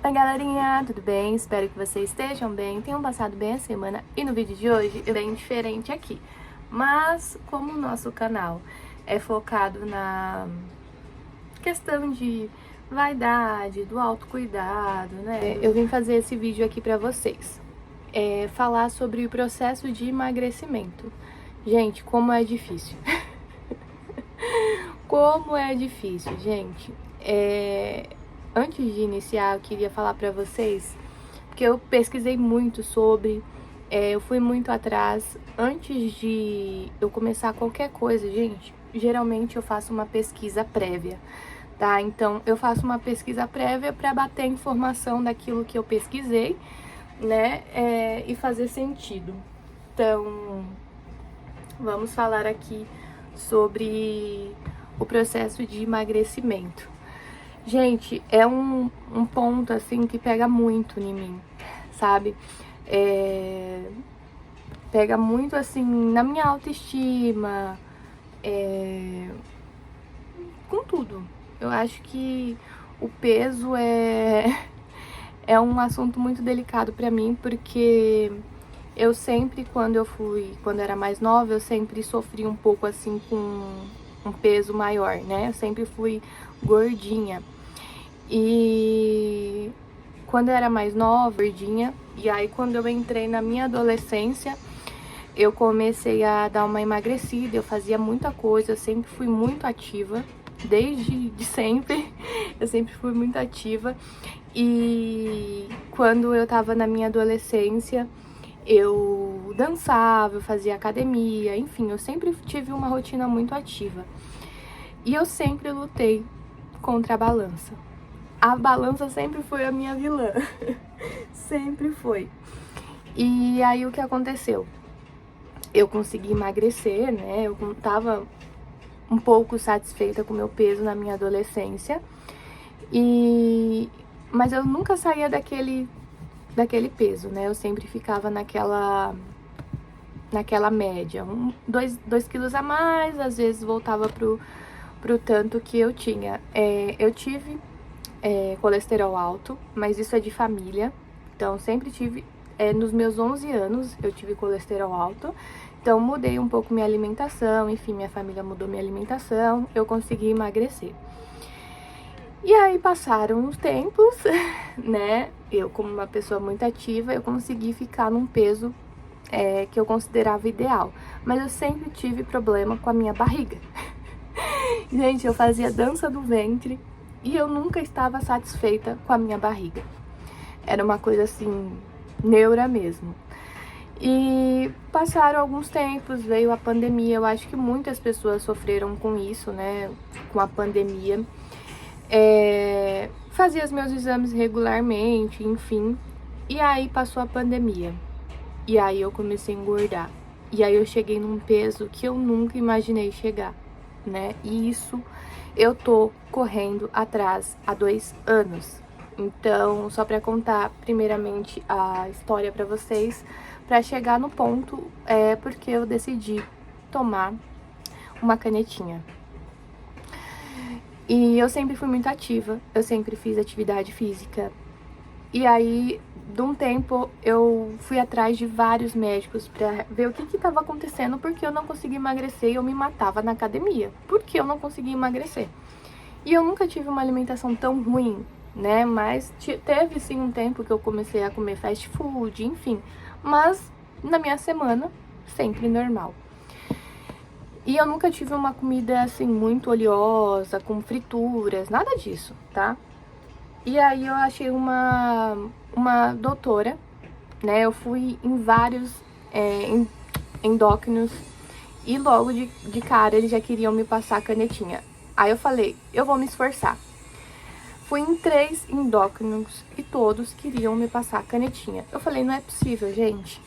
Oi galerinha, tudo bem? Espero que vocês estejam bem, tenham passado bem a semana. E no vídeo de hoje eu bem diferente aqui. Mas como o nosso canal é focado na questão de vaidade, do autocuidado, né? Eu vim fazer esse vídeo aqui pra vocês. Falar sobre o processo de emagrecimento. Gente, como é difícil. Como é difícil, gente. Antes de iniciar, eu queria falar pra vocês, porque eu pesquisei muito sobre, eu fui muito atrás. Antes de eu começar qualquer coisa, gente, geralmente eu faço uma pesquisa prévia, tá? Então, eu faço uma pesquisa prévia pra bater a informação daquilo que eu pesquisei, né, e fazer sentido. Então, vamos falar aqui sobre o processo de emagrecimento. Gente, é um ponto, assim, que pega muito em mim, sabe? Pega muito, assim, na minha autoestima, com tudo. Eu acho que o peso é um assunto muito delicado pra mim, porque eu sempre, quando eu era mais nova, eu sempre sofri um pouco, assim, com um peso maior, né? Eu sempre fui gordinha. E quando eu era mais nova, gordinha, e aí quando eu entrei na minha adolescência, eu comecei a dar uma emagrecida, eu fazia muita coisa, eu sempre fui muito ativa, desde sempre, eu sempre fui muito ativa. E quando eu tava na minha adolescência, eu dançava, eu fazia academia, enfim, eu sempre tive uma rotina muito ativa. E eu sempre lutei contra a balança. A balança sempre foi a minha vilã. Sempre foi. E aí o que aconteceu? Eu consegui emagrecer, né? Eu tava um pouco satisfeita com o meu peso na minha adolescência. Mas eu nunca saía daquele peso, né? Eu sempre ficava naquela média. 2 quilos a mais, às vezes voltava pro tanto que eu tinha. Eu tive colesterol alto, mas isso é de família. Então, sempre tive, nos meus 11 anos, eu tive colesterol alto. Então, mudei um pouco minha alimentação, enfim, minha família mudou minha alimentação, eu consegui emagrecer. E aí, passaram os tempos, né? Eu, como uma pessoa muito ativa, eu consegui ficar num peso que eu considerava ideal. Mas eu sempre tive problema com a minha barriga. Gente, eu fazia dança do ventre e eu nunca estava satisfeita com a minha barriga. Era uma coisa assim, neura mesmo. E passaram alguns tempos, veio a pandemia. Eu acho que muitas pessoas sofreram com isso, né? Com a pandemia. Fazia os meus exames regularmente, enfim. E aí passou a pandemia. E aí eu comecei a engordar. E aí eu cheguei num peso que eu nunca imaginei chegar, né? E isso eu tô correndo atrás há 2 anos. Então, só pra contar primeiramente a história pra vocês, pra chegar no ponto, porque eu decidi tomar uma canetinha. E eu sempre fui muito ativa, eu sempre fiz atividade física. E aí, de um tempo, eu fui atrás de vários médicos pra ver o que estava acontecendo, porque eu não conseguia emagrecer e eu me matava na academia. Porque eu não conseguia emagrecer. E eu nunca tive uma alimentação tão ruim, né? Mas teve sim um tempo que eu comecei a comer fast food, enfim. Mas na minha semana, sempre normal. E eu nunca tive uma comida assim muito oleosa, com frituras, nada disso, tá? E aí eu achei uma doutora, né? Eu fui em vários endócrinos e logo de cara eles já queriam me passar a canetinha. Aí eu falei, eu vou me esforçar. Fui em 3 endócrinos e todos queriam me passar a canetinha. Eu falei, não é possível, gente.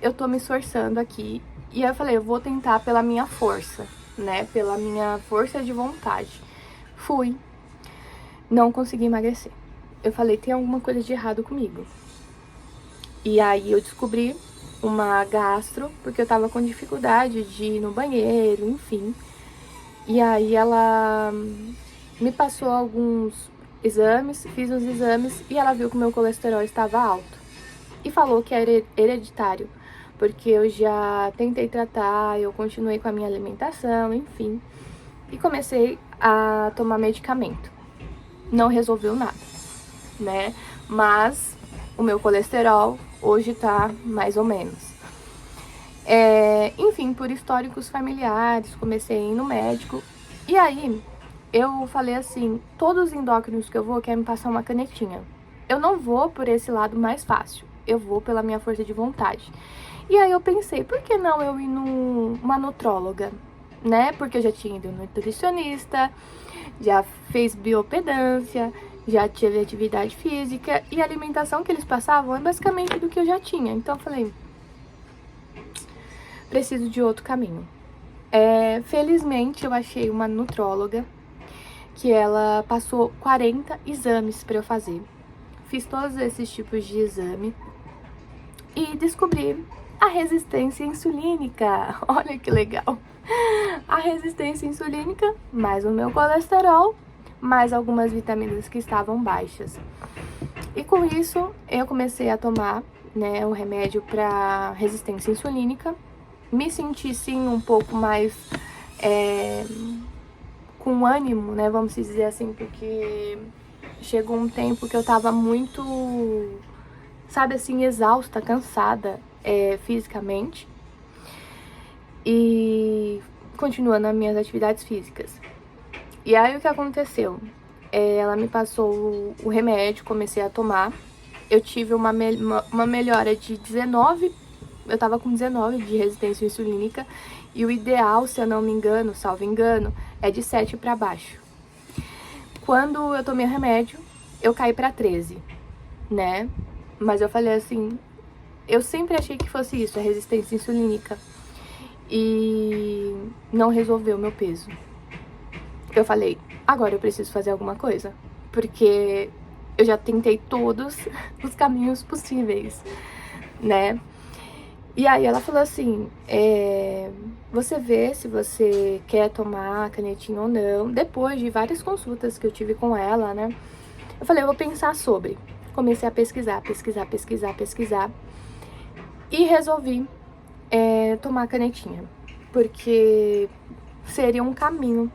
Eu tô me esforçando aqui. E aí eu falei, eu vou tentar pela minha força, né? Pela minha força de vontade. Fui. Não consegui emagrecer. Eu falei, tem alguma coisa de errado comigo. E aí eu descobri uma gastro, porque eu tava com dificuldade de ir no banheiro, enfim. E aí ela me passou alguns exames, fiz os exames e ela viu que o meu colesterol estava alto. E falou que era hereditário, porque eu já tentei tratar, eu continuei com a minha alimentação, enfim. E comecei a tomar medicamento. Não resolveu nada, né? Mas o meu colesterol hoje tá mais ou menos. Enfim, por históricos familiares, comecei a ir no médico. E aí, eu falei assim, todos os endócrinos que eu vou querem me passar uma canetinha. Eu não vou por esse lado mais fácil, eu vou pela minha força de vontade. E aí eu pensei, por que não eu ir numa nutróloga, né? Porque eu já tinha ido no nutricionista, já fez biopedância, já tive atividade física e a alimentação que eles passavam é basicamente do que eu já tinha. Então eu falei, preciso de outro caminho. Felizmente eu achei uma nutróloga que ela passou 40 exames para eu fazer. Fiz todos esses tipos de exame e descobri a resistência insulínica. Olha que legal! A resistência insulínica, mais o meu colesterol, mais algumas vitaminas que estavam baixas. E com isso, eu comecei a tomar, né, um remédio para resistência insulínica. Me senti, sim, um pouco mais com ânimo, né, vamos dizer assim, porque chegou um tempo que eu tava muito, sabe assim, exausta, cansada fisicamente. E continuando as minhas atividades físicas. E aí o que aconteceu? Ela me passou o remédio, comecei a tomar. Eu tive uma melhora de 19, eu tava com 19 de resistência insulínica. E o ideal, se eu não me engano, salvo engano, é de 7 para baixo. Quando eu tomei o remédio, eu caí para 13, né? Mas eu falei assim, eu sempre achei que fosse isso, a resistência insulínica. E não resolveu o meu peso. Eu falei, agora eu preciso fazer alguma coisa, porque eu já tentei todos os caminhos possíveis, né? E aí ela falou assim, você vê se você quer tomar a canetinha ou não. Depois de várias consultas que eu tive com ela, né? Eu falei, eu vou pensar sobre. Comecei a pesquisar. E resolvi tomar a canetinha, porque seria um caminho,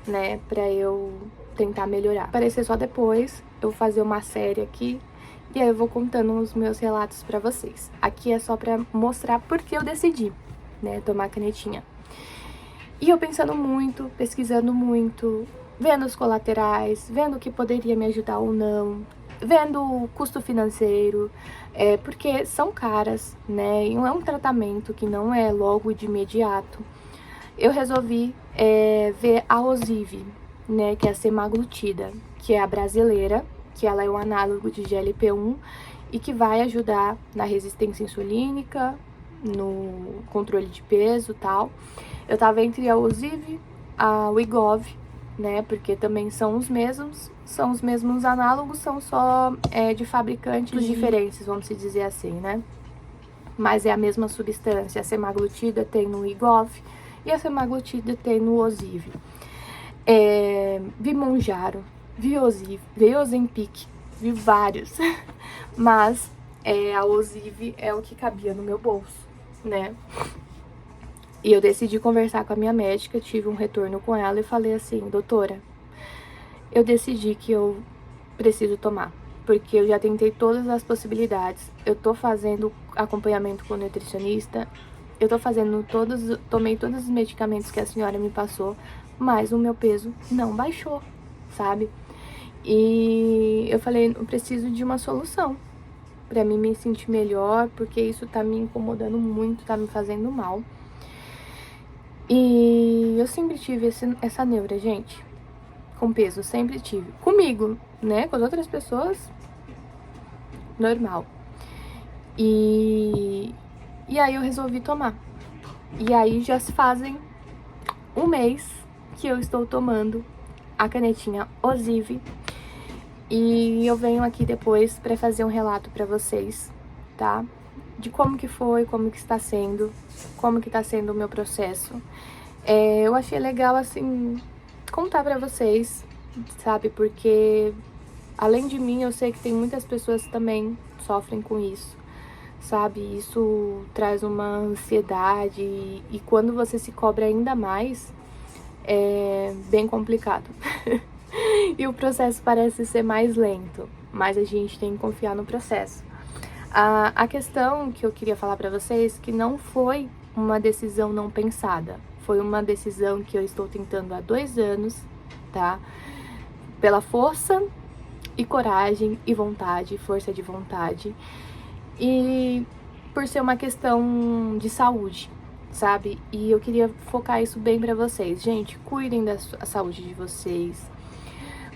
né, pra eu tentar melhorar. Aparecer só depois, eu vou fazer uma série aqui, e aí eu vou contando os meus relatos pra vocês. Aqui é só pra mostrar porque eu decidi, né, tomar a canetinha. E eu pensando muito, pesquisando muito, vendo os colaterais, vendo o que poderia me ajudar ou não, vendo o custo financeiro, porque são caras, né, e não é um tratamento que não é logo de imediato. Eu resolvi ver a Ozivy, né, que é a semaglutida, que é a brasileira, que ela é um análogo de GLP-1 e que vai ajudar na resistência insulínica, no controle de peso e tal. Eu tava entre a Ozivy, a Wegovy, né, porque também são os mesmos análogos, são só de fabricantes diferentes, vamos dizer assim, né? Mas é a mesma substância. A semaglutida tem no Wegovy e a semaglutida tem no Ozivy. Vi Mounjaro, vi Ozivy, vi Ozempic, vi vários, mas a Ozivy é o que cabia no meu bolso, né? E eu decidi conversar com a minha médica, tive um retorno com ela e falei assim, doutora, eu decidi que eu preciso tomar, porque eu já tentei todas as possibilidades, eu tô fazendo acompanhamento com o nutricionista, eu tô fazendo tomei todos os medicamentos que a senhora me passou, mas o meu peso não baixou, sabe? E eu falei, eu preciso de uma solução pra mim me sentir melhor, porque isso tá me incomodando muito, tá me fazendo mal. E eu sempre tive essa neura, gente, com peso, sempre tive. Comigo, né, com as outras pessoas, normal. E aí eu resolvi tomar. E aí já se fazem um mês que eu estou tomando a canetinha Ozivy. E eu venho aqui depois pra fazer um relato pra vocês, tá? De como que foi, como que está sendo, como que tá sendo o meu processo. Eu achei legal, assim, contar pra vocês, sabe? Porque além de mim, eu sei que tem muitas pessoas que também sofrem com isso, sabe? Isso traz uma ansiedade e quando você se cobra ainda mais, é bem complicado. E o processo parece ser mais lento, mas a gente tem que confiar no processo. A questão que eu queria falar pra vocês, que não foi uma decisão não pensada, foi uma decisão que eu estou tentando há 2 anos, tá? Pela força e coragem e vontade, força de vontade, e por ser uma questão de saúde, sabe? E eu queria focar isso bem pra vocês. Gente, cuidem da saúde de vocês,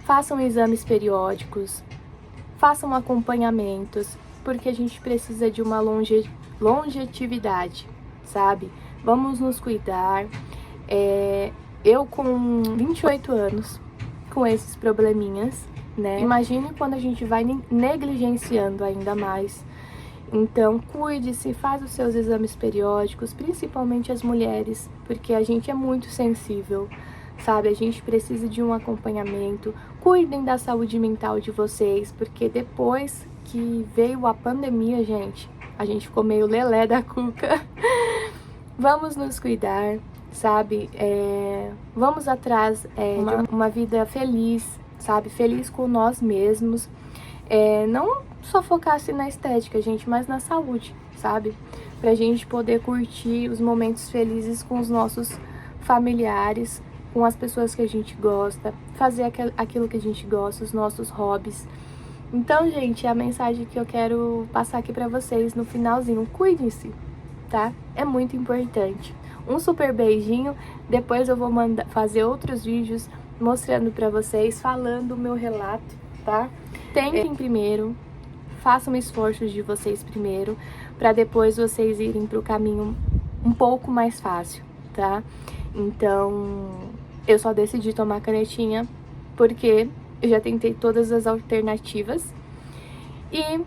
façam exames periódicos, façam acompanhamentos, porque a gente precisa de uma longevidade, sabe? Vamos nos cuidar. Eu com 28 anos, com esses probleminhas, né? Imagine quando a gente vai negligenciando ainda mais. Então, cuide-se, faz os seus exames periódicos, principalmente as mulheres, porque a gente é muito sensível, sabe? A gente precisa de um acompanhamento. Cuidem da saúde mental de vocês, porque depois que veio a pandemia, gente, a gente ficou meio lelé da cuca. Vamos nos cuidar, sabe? Vamos atrás de uma vida feliz, sabe? Feliz com nós mesmos. Não só focar-se na estética, gente, mas na saúde, sabe? Pra gente poder curtir os momentos felizes com os nossos familiares, com as pessoas que a gente gosta, fazer aquilo que a gente gosta, os nossos hobbies. Então, gente, a mensagem que eu quero passar aqui pra vocês no finalzinho, cuidem-se, tá? É muito importante. Um super beijinho, depois eu vou fazer outros vídeos mostrando pra vocês, falando o meu relato, tá? Tentem primeiro, façam esforços de vocês primeiro, pra depois vocês irem pro caminho um pouco mais fácil, tá? Então, eu só decidi tomar canetinha porque eu já tentei todas as alternativas e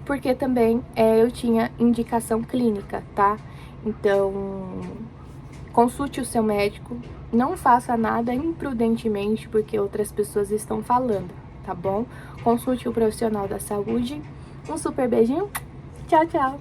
porque também eu tinha indicação clínica, tá? Então, consulte o seu médico, não faça nada imprudentemente porque outras pessoas estão falando, tá bom? Consulte o profissional da saúde. Um super beijinho, tchau, tchau!